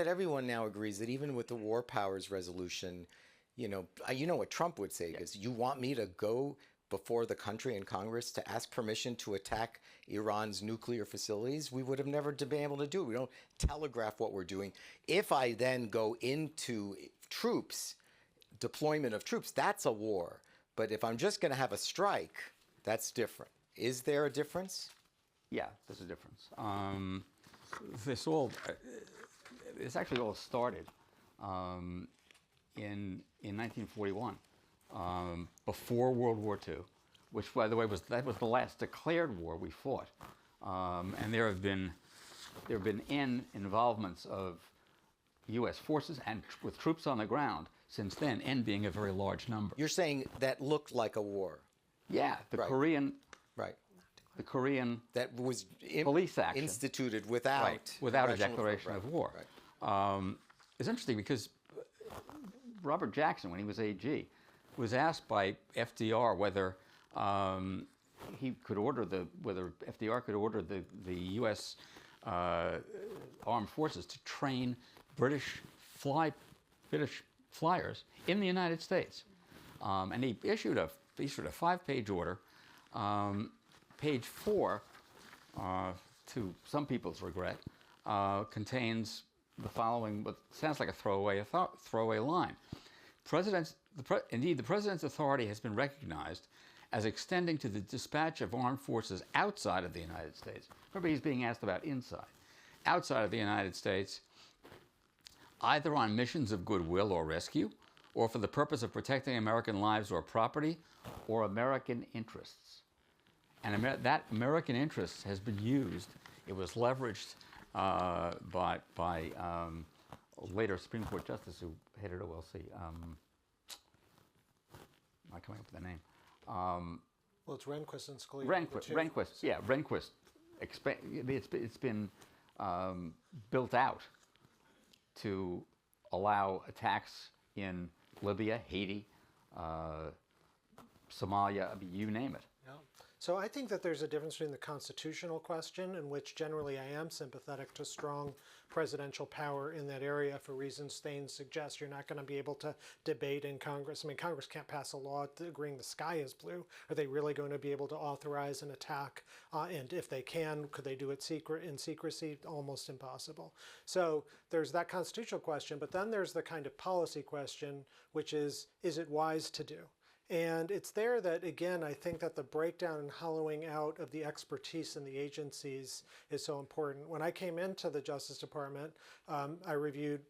That everyone now agrees that even with the war powers resolution, you know what Trump would say is, you want me to go before the country and Congress to ask permission to attack Iran's nuclear facilities? We would have never been able to do it. We don't telegraph what we're doing. If I then go into troops, deployment of troops, that's a war. But if I'm just going to have a strike, that's different. Is there a difference? Yeah, there's a difference. This actually all started in 1941, before World War II, which, by the way, was the last declared war we fought. And there have been involvements of U.S. forces and with troops on the ground since then, N being a very large number. You're saying that looked like a war? Yeah, the right. Korean. Right. The Korean that was police action instituted without a declaration of war. Right. It's interesting because Robert Jackson, when he was AG, was asked by FDR whether he could order whether FDR could order the U.S. Armed Forces to train British flyers in the United States, and he issued a 5-page order. Page 4, to some people's regret, contains the following, what sounds like a throwaway line. Indeed, the President's authority has been recognized as extending to the dispatch of armed forces outside of the United States. Remember, he's being asked about inside. Outside of the United States, either on missions of goodwill or rescue, or for the purpose of protecting American lives or property, or American interests. And that American interest has been used. It was leveraged by a later Supreme Court justice who headed OLC. I'm not coming up with the name. Well, it's Rehnquist and Scalia. Rehnquist, yeah, Rehnquist. It's been built out to allow attacks in Libya, Haiti, Somalia, you name it. Yeah. So I think that there's a difference between the constitutional question, in which generally I am sympathetic to strong presidential power in that area for reasons Thane suggests. You're not going to be able to debate in Congress. I mean, Congress can't pass a law agreeing the sky is blue. Are they really going to be able to authorize an attack? And if they can, could they do it in secrecy? Almost impossible. So there's that constitutional question, but then there's the kind of policy question, which is it wise to do? And it's there that, again, I think that the breakdown and hollowing out of the expertise in the agencies is so important. When I came into the Justice Department, I reviewed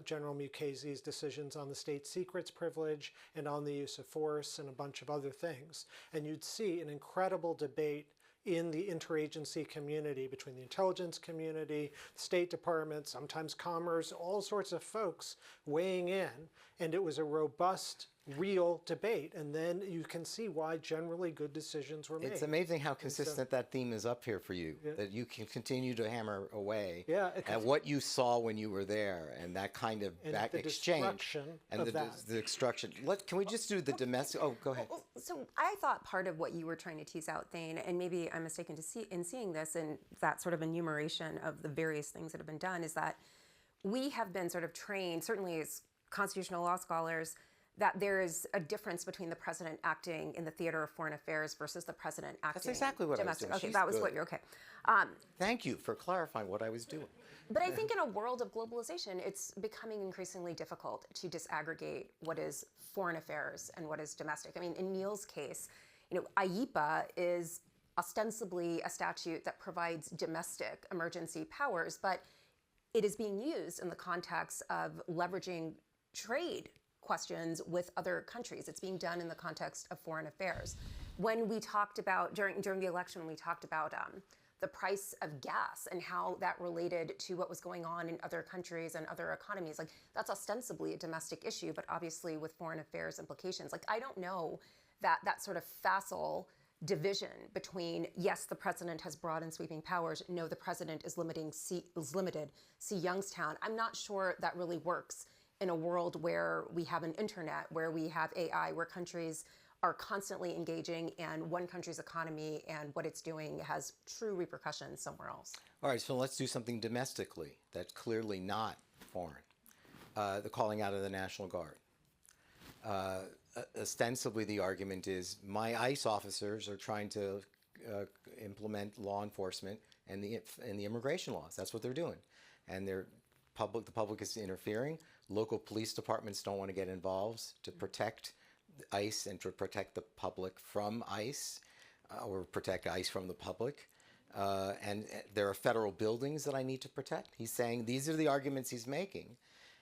General Mukasey's decisions on the state secrets privilege and on the use of force and a bunch of other things. And you'd see an incredible debate in the interagency community, between the intelligence community, the State Department, sometimes Commerce, all sorts of folks weighing in. And it was a robust, real debate. And then you can see why generally good decisions were made. It's amazing how consistent that theme is up here for you, that you can continue to hammer away at what you saw when you were there, and that kind of back exchange. And the destruction. Can we just do the domestic? Oh, go ahead. So I thought part of what you were trying to tease out, Thane, and maybe I'm mistaken in seeing this, and that sort of enumeration of the various things that have been done, is that we have been sort of trained, certainly as constitutional law scholars, that there is a difference between the president acting in the theater of foreign affairs versus the president acting That's exactly what domestic. I was doing. Okay, that was what you're okay. Thank you for clarifying what I was doing. But I think in a world of globalization, it's becoming increasingly difficult to disaggregate what is foreign affairs and what is domestic. I mean, in Neal's case, IEPA is ostensibly a statute that provides domestic emergency powers, but it is being used in the context of leveraging trade questions with other countries. It's being done in the context of foreign affairs. When we talked about, during the election, when we talked about the price of gas and how that related to what was going on in other countries and other economies, like that's ostensibly a domestic issue, but obviously with foreign affairs implications. Like, I don't know that sort of facile division between, yes, the president has broad and sweeping powers, no, the president is limited, see Youngstown. I'm not sure that really works in a world where we have an internet, where we have AI, where countries are constantly engaging, and one country's economy and what it's doing has true repercussions somewhere else. All right, so let's do something domestically. That's clearly not foreign. The calling out of the National Guard. Ostensibly, the argument is my ICE officers are trying to implement law enforcement and the immigration laws. That's what they're doing, and the public is interfering. Local police departments don't want to get involved to protect ICE and to protect the public from ICE, or protect ICE from the public. And there are federal buildings that I need to protect. He's saying these are the arguments he's making.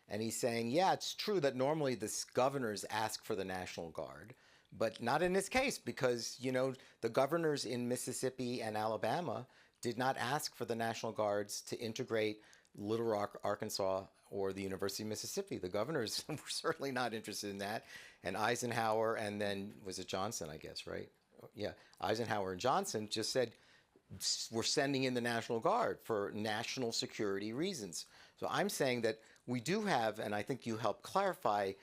And he's saying, yeah, it's true that normally the governors ask for the National Guard, but not in this case because, the governors in Mississippi and Alabama did not ask for the National Guards to integrate Little Rock, Arkansas, or the University of Mississippi. The governors were certainly not interested in that. And Eisenhower, and then was it Johnson, I guess, right? Yeah, Eisenhower and Johnson just said, we're sending in the National Guard for national security reasons. So I'm saying that we do have, and I think you helped clarify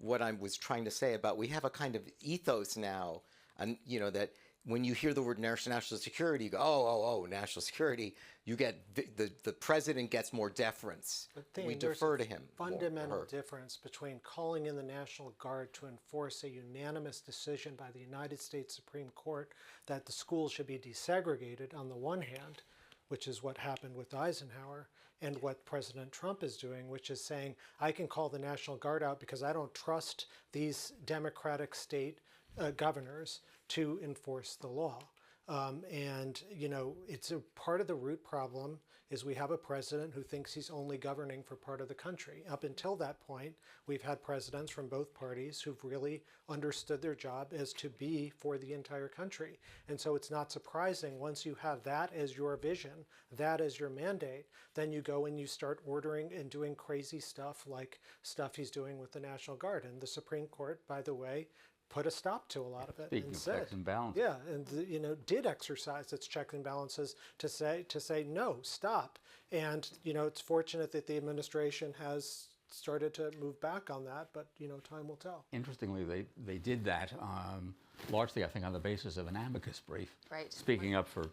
what I was trying to say about we have a kind of ethos now, and that when you hear the word national security, you go, oh, national security. You get the president gets more deference. We defer to him. Fundamental difference between calling in the National Guard to enforce a unanimous decision by the United States Supreme Court that the schools should be desegregated on the one hand, which is what happened with Eisenhower, and what President Trump is doing, which is saying, I can call the National Guard out because I don't trust these Democratic state governors to enforce the law. It's a part of the root problem is we have a president who thinks he's only governing for part of the country. Up until that point, we've had presidents from both parties who've really understood their job as to be for the entire country. And so it's not surprising once you have that as your vision, that as your mandate, then you go and you start ordering and doing crazy stuff like stuff he's doing with the National Guard. And the Supreme Court, by the way, put a stop to a lot of it. Speaking of checks and balances. Yeah, and did exercise its checks and balances to say no, stop. And it's fortunate that the administration has started to move back on that, but time will tell. Interestingly, they did that largely, I think, on the basis of an amicus brief. Right. Speaking up for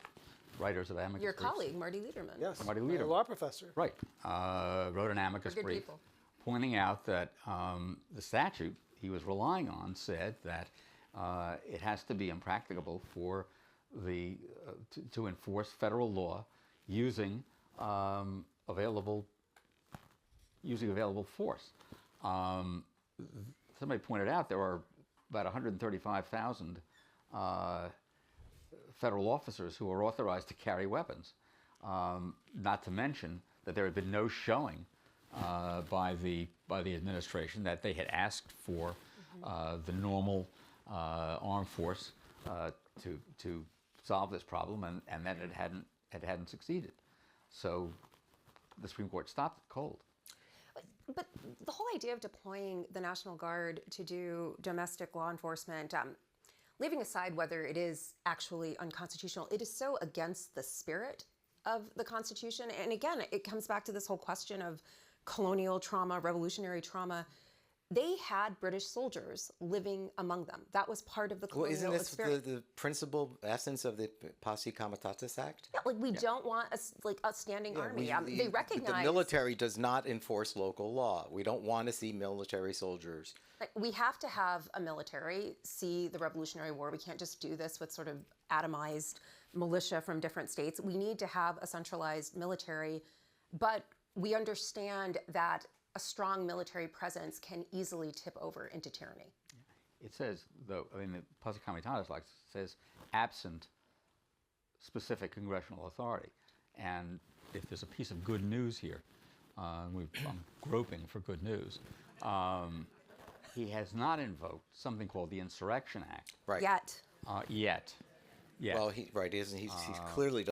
writers of amicus Your briefs. colleague, Marty Lederman. Yes, Marty Lederman. a law professor. Right. Wrote an amicus Good brief people. pointing out that the statute he was relying on said that it has to be impracticable for to enforce federal law using available force. Somebody pointed out there are about 135,000 federal officers who are authorized to carry weapons. Not to mention that there had been no showing by the administration that they had asked for the normal armed force to solve this problem, and that it hadn't succeeded. So the Supreme Court stopped it cold. But the whole idea of deploying the National Guard to do domestic law enforcement, leaving aside whether it is actually unconstitutional, it is so against the spirit of the Constitution. And again, it comes back to this whole question of colonial trauma, revolutionary trauma. They had British soldiers living among them. That was part of the colonial experience. Isn't this the principal essence of the Posse Comitatus Act? Yeah, we don't want a standing army. They recognize the military does not enforce local law. We don't want to see military soldiers. We have to have a military see the Revolutionary War. We can't just do this with sort of atomized militia from different states. We need to have a centralized military, but we understand that a strong military presence can easily tip over into tyranny. It says, though, the Posse Comitatus says absent specific congressional authority. And if there's a piece of good news here, I'm groping for good news, he has not invoked something called the Insurrection Act. Right. Yet. Yet. Well, he's clearly